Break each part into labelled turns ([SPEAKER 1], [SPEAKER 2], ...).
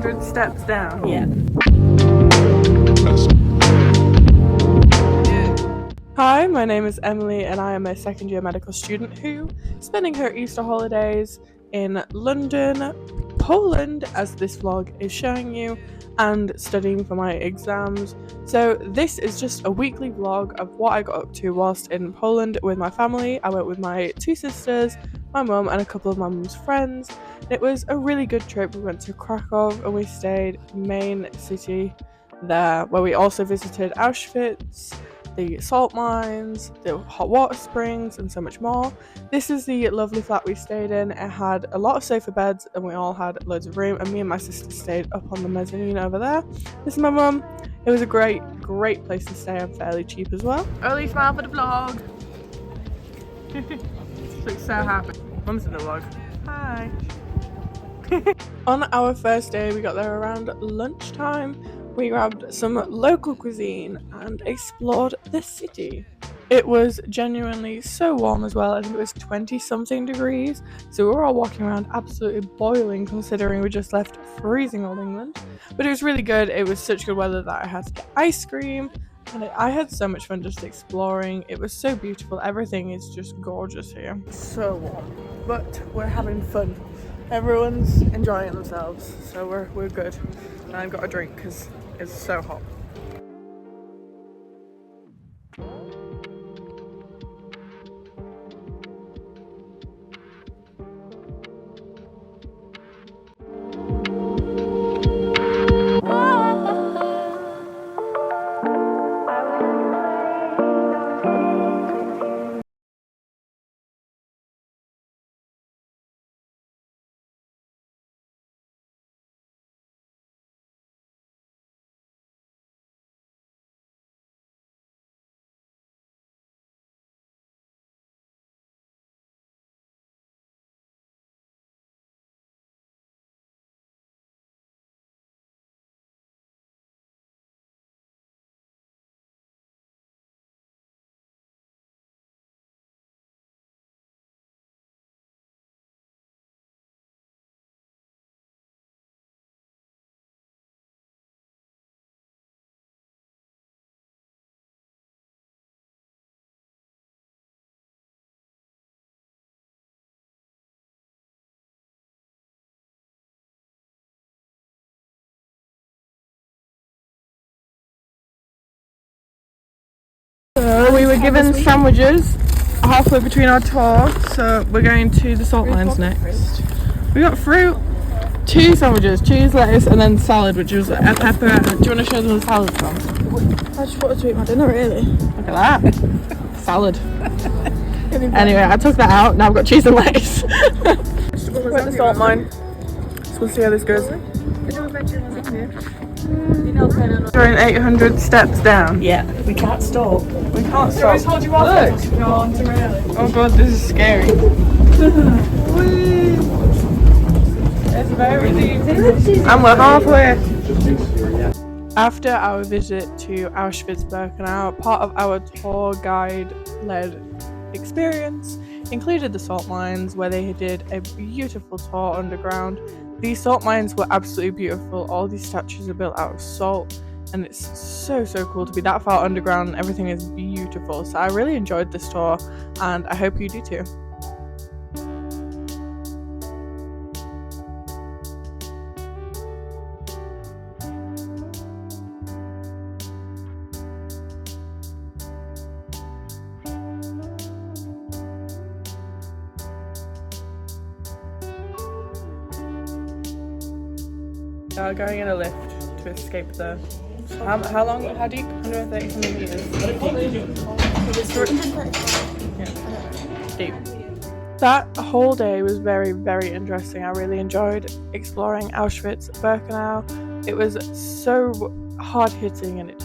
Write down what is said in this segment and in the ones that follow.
[SPEAKER 1] 800 steps down.
[SPEAKER 2] Yeah.
[SPEAKER 1] Hi, my name is Emily and I am a second year medical student who is spending her Easter holidays in London, Poland, as this vlog is showing you, and studying for my exams. So this is just a weekly vlog of what I got up to whilst in Poland with my family. I went with my two sisters, my mum and a couple of my mum's friends. It was a really good trip. We went to Krakow and we stayed main city there, where we also visited Auschwitz, the salt mines, the hot water springs and so much more. This is the lovely flat we stayed in. It had a lot of sofa beds and we all had loads of room, and me and my sister stayed up on the mezzanine over there. This is my mum. It was a great place to stay and fairly cheap as well. Early smile for the vlog. She looks so happy. Mum's in the vlog. Hi. On our first day we got there around lunchtime. We grabbed some local cuisine and explored the city. It was genuinely so warm as well. I think it was 20 something degrees, so we were all walking around absolutely boiling considering we just left freezing old England. But it was really good. It was such good weather that I had to get ice cream, and I had so much fun just exploring. It was so beautiful. Everything is just gorgeous here. So warm, but we're having fun. Everyone's enjoying themselves, so we're good. And I've got a drink because it's so hot. So we were given sandwiches halfway between our tour, so we're going to the salt mines next. We got fruit, 2 sandwiches, cheese, lettuce and then salad, which was a pepper. Do you want to show them the salad from? I just wanted to eat my dinner, really. Look at that. Salad. Anyway, I took that out, now I've got cheese and lettuce. We're at the salt mine, so we'll see how this goes. We're in 800 steps down.
[SPEAKER 2] Yeah, we can't stop.
[SPEAKER 1] We can't stop. Look. Oh god, this is scary. It's very deep. And we're halfway. After our visit to Auschwitz-Birkenau, part of our tour guide-led experience included the salt mines, where they did a beautiful tour underground. These salt mines were absolutely beautiful. All these statues are built out of salt, and it's so cool to be that far underground, and everything is beautiful. So I really enjoyed this tour, and I hope you do too. Going in a lift to escape the... How long? How deep? 130 something meters. Yeah. Deep. That whole day was very interesting. I really enjoyed exploring Auschwitz-Birkenau. It was so hard-hitting, and it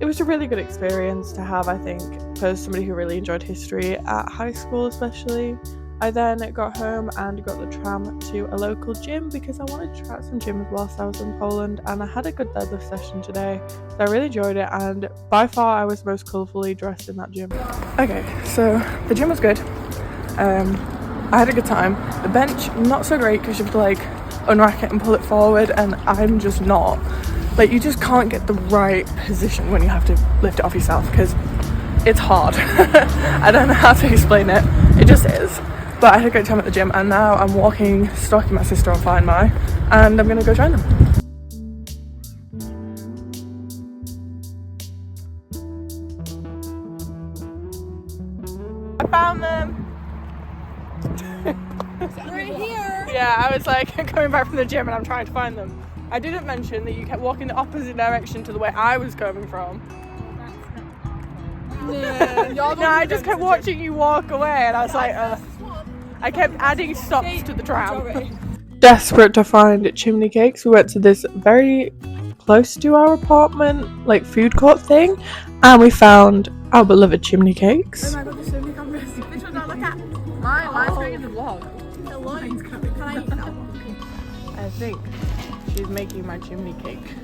[SPEAKER 1] was a really good experience to have, I think, for somebody who really enjoyed history at high school especially. I then got home and got the tram to a local gym because I wanted to try out some gyms whilst I was in Poland, and I had a good deadlift session today, so I really enjoyed it, and by far I was most colourfully dressed in that gym. Okay, so the gym was good. I had a good time. The bench, not so great because you have to like unrack it and pull it forward, and I'm just not. Like, you just can't get the right position when you have to lift it off yourself, because it's hard. I don't know how to explain it. It just is. But I had a great time at the gym, and now I'm stalking my sister on Find My, and I'm gonna go join them. I found them.
[SPEAKER 2] We're here.
[SPEAKER 1] Yeah, I was like coming back from the gym and I'm trying to find them. I didn't mention that you kept walking the opposite direction to the way I was coming from. No, I just kept watching you walk away, and I was like, I kept adding stops to the tram. Desperate to find chimney cakes, we went to this very close to our apartment, like, food court thing, and we found our beloved chimney cakes.
[SPEAKER 2] Oh my god, there's so many cameras. Which one do I look at?
[SPEAKER 1] Mine's going in the vlog.
[SPEAKER 2] The line's coming. Can I eat that one?
[SPEAKER 1] I think she's making my chimney cake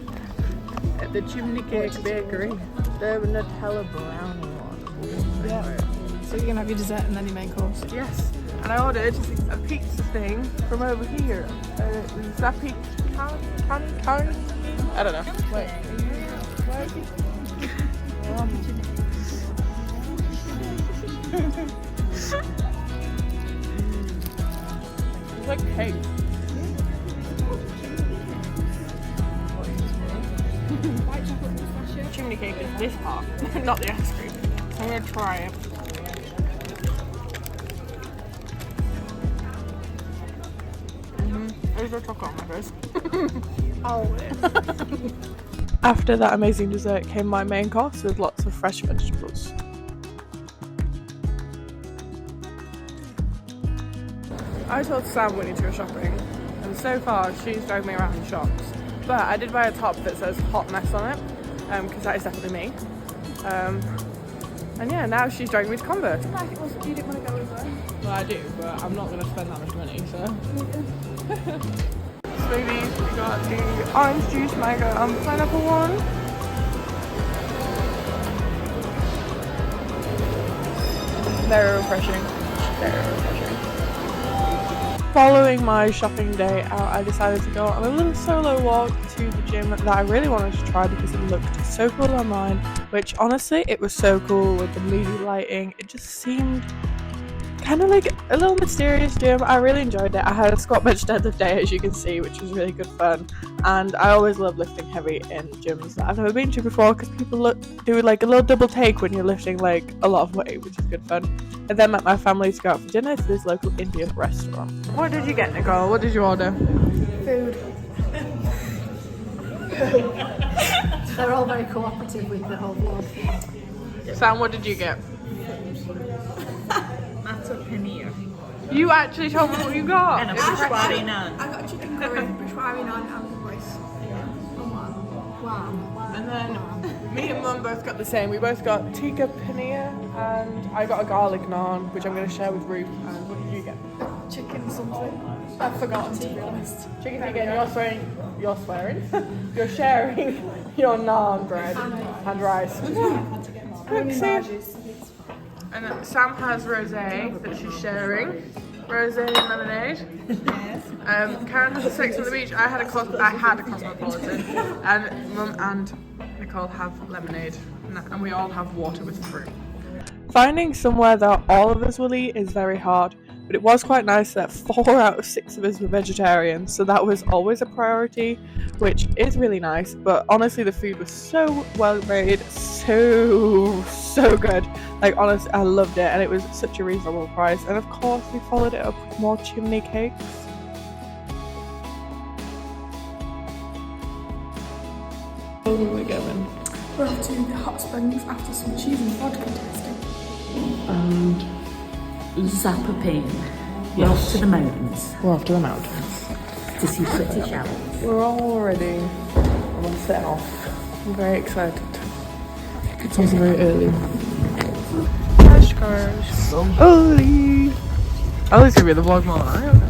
[SPEAKER 1] at the Chimney Cake Bakery. The Nutella brownie one.
[SPEAKER 2] Yeah. So you're gonna have your dessert and then your main course?
[SPEAKER 1] Yes. And I ordered a pizza thing from over here. Zappy Can? I don't know. Wait. Where is it? It's like cake. Chimney cake is this part, not the ice cream. I'm gonna try it. There's no chocolate on my face. After that amazing dessert came my main course with lots of fresh vegetables. I told Sam we need to go shopping, and so far she's dragged me around the shops. But I did buy a top that says hot mess on it, because that is definitely me. And yeah, now she's dragging me to Converse.
[SPEAKER 2] Like it wasn't, you didn't want to go with her.
[SPEAKER 1] Well, I do, but I'm not going to spend that much money, so. Smoothies, we got the orange juice, mango and pineapple one. Very refreshing. Very refreshing. Following my shopping day out, I decided to go on a little solo walk to the gym that I really wanted to try because it looked so cool online, which honestly, it was so cool with the movie lighting. It just seemed kind of like a little mysterious gym. I really enjoyed it. I had a squat bench deadlift day, as you can see, which was really good fun. And I always love lifting heavy in gyms that I've never been to before, because people do like a little double take when you're lifting like a lot of weight, which is good fun. And then met my family to go out for dinner to this local Indian restaurant. What did you get, Nicole? What did you order?
[SPEAKER 2] Food. They're all very cooperative with the whole vlog.
[SPEAKER 1] Sam, what did you get?
[SPEAKER 3] That's a paneer.
[SPEAKER 1] You actually told me what you got.
[SPEAKER 3] And a Peshwari naan.
[SPEAKER 2] I got chicken curry, Peshwari naan and rice. Wow.
[SPEAKER 1] And then me and Mum both got the same. We both got tikka paneer, and I got a garlic naan, which I'm going to share with Ruth. And what did you get?
[SPEAKER 2] Chicken something. I've forgotten, to be honest.
[SPEAKER 1] Chicken again. You're sharing your naan bread and rice. And Sam has rosé that she's sharing. Rosé and lemonade. Karen has a Sex on the Beach. I had a Cosmopolitan, and Mum and Nicole have lemonade, and we all have water with fruit. Finding somewhere that all of us will eat is very hard, but it was quite nice that 4 out of 6 of us were vegetarians, so that was always a priority, which is really nice. But honestly, the food was so well made, so good. Like, honestly, I loved it, and it was such a reasonable price. And of course, we followed it up with more chimney cakes. Where are we going?
[SPEAKER 2] We're off to the hot springs after some cheese and vodka tasting.
[SPEAKER 1] And
[SPEAKER 3] Zappa Pain. We're off to the mountains
[SPEAKER 1] we're off to the mountains.
[SPEAKER 3] to see pretty shells.
[SPEAKER 1] We're all ready. We'll set off. I'm very excited. It's also very early. Crash cars. So early. At least it'll be the vlog more than I am.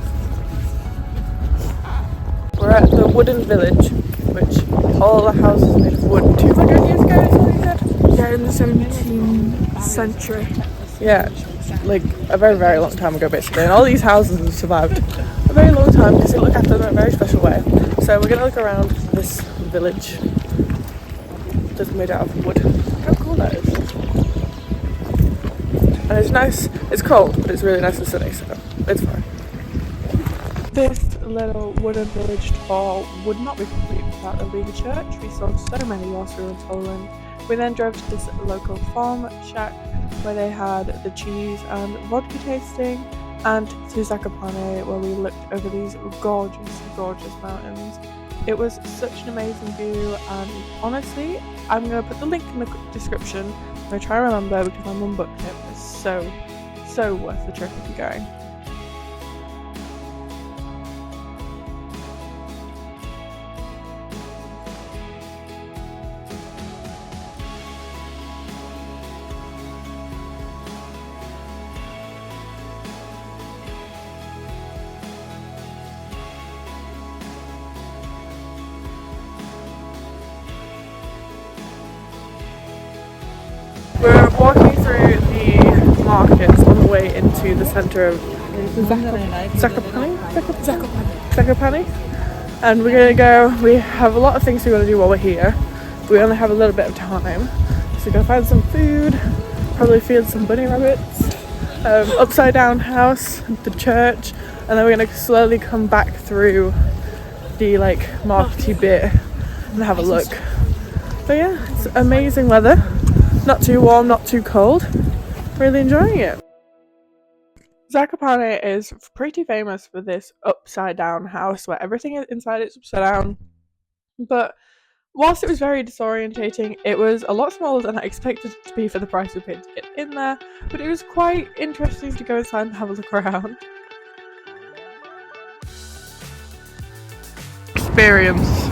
[SPEAKER 1] We're at the wooden village, which all the houses are made of wood. 200 years ago, is what he said?
[SPEAKER 2] Yeah, in the 17th century.
[SPEAKER 1] Yeah, like a very, very long time ago, basically. And all these houses have survived a very long time because it looked after them in a very special way. So we're going to look around this village that's made out of wood. Look how cool that is. And it's nice, it's cold, but it's really nice and sunny, so it's fine. This little wooden village tour would not be complete without the Riga church. We saw so many whilst we were in Poland. We then drove to this local farm shack where they had the cheese and vodka tasting, and to Zakopane where we looked over these gorgeous, gorgeous mountains. It was such an amazing view, and honestly, I'm going to put the link in the description. I'm going to try and remember because my mum booked it. It's so worth the trip if you're going. We're walking through the markets on the way into the centre of Zakopane, and we're going to go. We have a lot of things we're going to do while we're here. We only have a little bit of time, so we're going to find some food, probably feed some bunny rabbits, upside down house, the church, and then we're going to slowly come back through the like markety bit and have a look. But yeah, it's amazing weather. Not too warm, not too cold. Really enjoying it. Zakopane is pretty famous for this upside down house where everything inside it's upside down. But whilst it was very disorientating, it was a lot smaller than I expected it to be for the price we paid to get in there. But it was quite interesting to go inside and have a look around. Experience.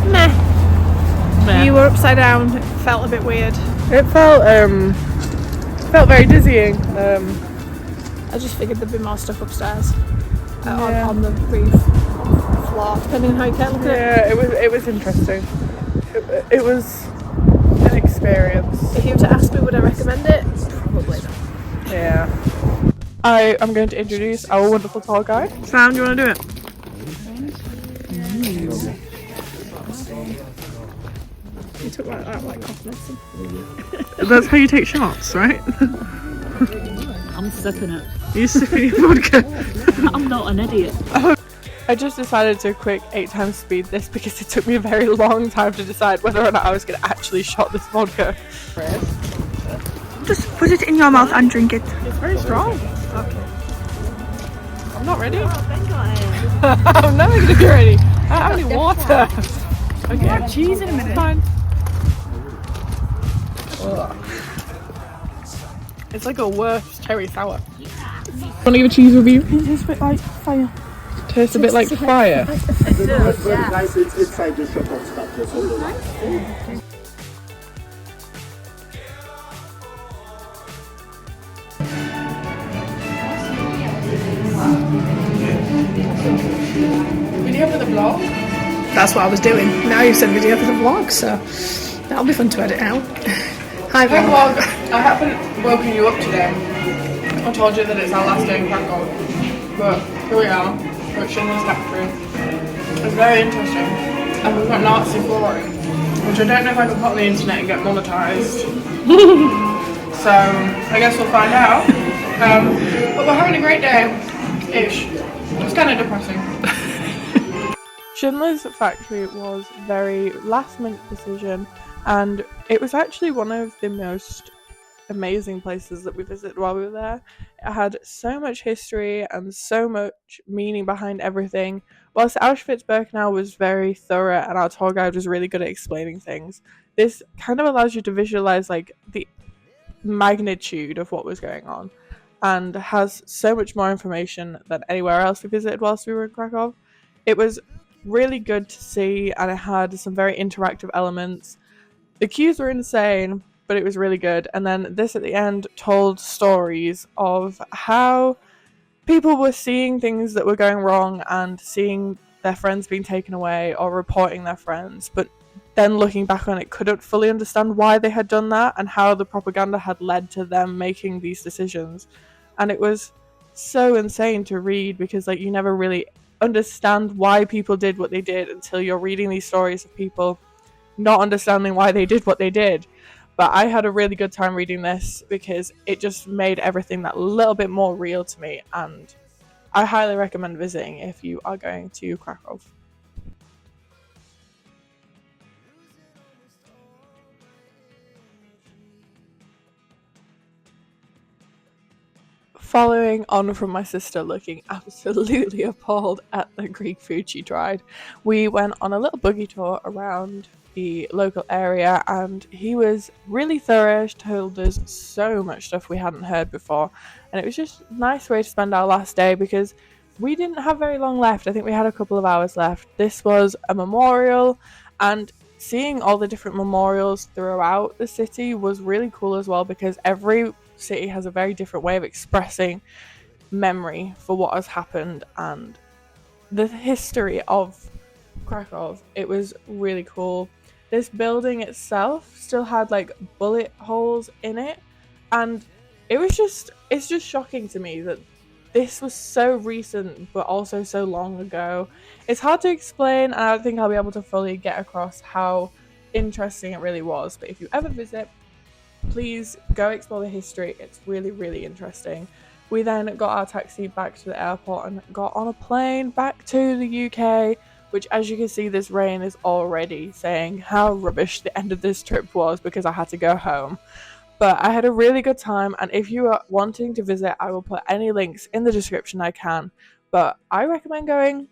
[SPEAKER 2] Meh.
[SPEAKER 1] Meh.
[SPEAKER 2] You were upside down, it felt a bit weird.
[SPEAKER 1] It felt very dizzying.
[SPEAKER 2] I just figured there'd be more stuff upstairs
[SPEAKER 1] Yeah.
[SPEAKER 2] on the roof floor, depending on how you kept looking at it.
[SPEAKER 1] Yeah, it was interesting. It was an experience.
[SPEAKER 2] If you were to ask me would I recommend it, probably not.
[SPEAKER 1] Yeah. I am going to introduce our wonderful tour guide. Sam, do you want to do it?
[SPEAKER 2] You took like cough medicine.
[SPEAKER 1] That's how you take shots, right?
[SPEAKER 3] I'm sipping it.
[SPEAKER 1] You sipping your vodka?
[SPEAKER 3] I'm not an idiot.
[SPEAKER 1] I just decided to quick 8 times speed this because it took me a very long time to decide whether or not I was going to actually shot this vodka.
[SPEAKER 2] Just put it in your mouth and drink it.
[SPEAKER 1] It's very strong.
[SPEAKER 2] Okay.
[SPEAKER 1] I'm not ready. I'm never going to be ready. I don't have any water. Okay.
[SPEAKER 2] Have cheese in a minute.
[SPEAKER 1] Fine. It's like a worse cherry sour. Want to give a cheese review?
[SPEAKER 2] It tastes a bit like fire.
[SPEAKER 1] Tastes a bit like fire.
[SPEAKER 4] It's very nice. It's inside the shop of stuff. That's all the nice.
[SPEAKER 1] Video for the vlog?
[SPEAKER 2] That's what I was doing. Now you've said video for the vlog, so that'll be fun to edit out. Hi
[SPEAKER 1] Hey
[SPEAKER 2] vlog.
[SPEAKER 1] vlog, I haven't woken you up today. I told you that it's our last day in Krakow, but here we are. We're at Schindler's factory. It's very interesting. And we've got Nazi flooring, which I don't know if I can put on the internet and get monetized. So I guess we'll find out. But we're having a great day-ish. It's kind of depressing. Schindler's factory was very last-minute decision, and it was actually one of the most amazing places that we visited while we were there. It had so much history and so much meaning behind everything. Whilst Auschwitz-Birkenau was very thorough and our tour guide was really good at explaining things, this kind of allows you to visualize like the magnitude of what was going on, and has so much more information than anywhere else we visited whilst we were in Krakow. It was really good to see, and it had some very interactive elements. The queues were insane, but it was really good. And then this at the end told stories of how people were seeing things that were going wrong and seeing their friends being taken away or reporting their friends, but then looking back on it couldn't fully understand why they had done that and how the propaganda had led to them making these decisions. And it was so insane to read because like you never really understand why people did what they did until you're reading these stories of people not understanding why they did what they did. But I had a really good time reading this because it just made everything that little bit more real to me, and I highly recommend visiting if you are going to Krakow. Following on from my sister looking absolutely appalled at the Greek food she tried, we went on a little buggy tour around the local area, and he was really thorough, told us so much stuff we hadn't heard before, and it was just a nice way to spend our last day because we didn't have very long left. I think we had a couple of hours left. This was a memorial, and seeing all the different memorials throughout the city was really cool as well because every city has a very different way of expressing memory for what has happened and the history of Krakow. It was really cool. This building itself still had like bullet holes in it, and it's just shocking to me that this was so recent but also so long ago. It's hard to explain, and I don't think I'll be able to fully get across how interesting it really was. But if you ever visit, please go explore the history. It's really, really interesting. We then got our taxi back to the airport and got on a plane back to the UK, which, as you can see, this rain is already saying how rubbish the end of this trip was because I had to go home. But I had a really good time, and if you are wanting to visit, I will put any links in the description I can. But I recommend going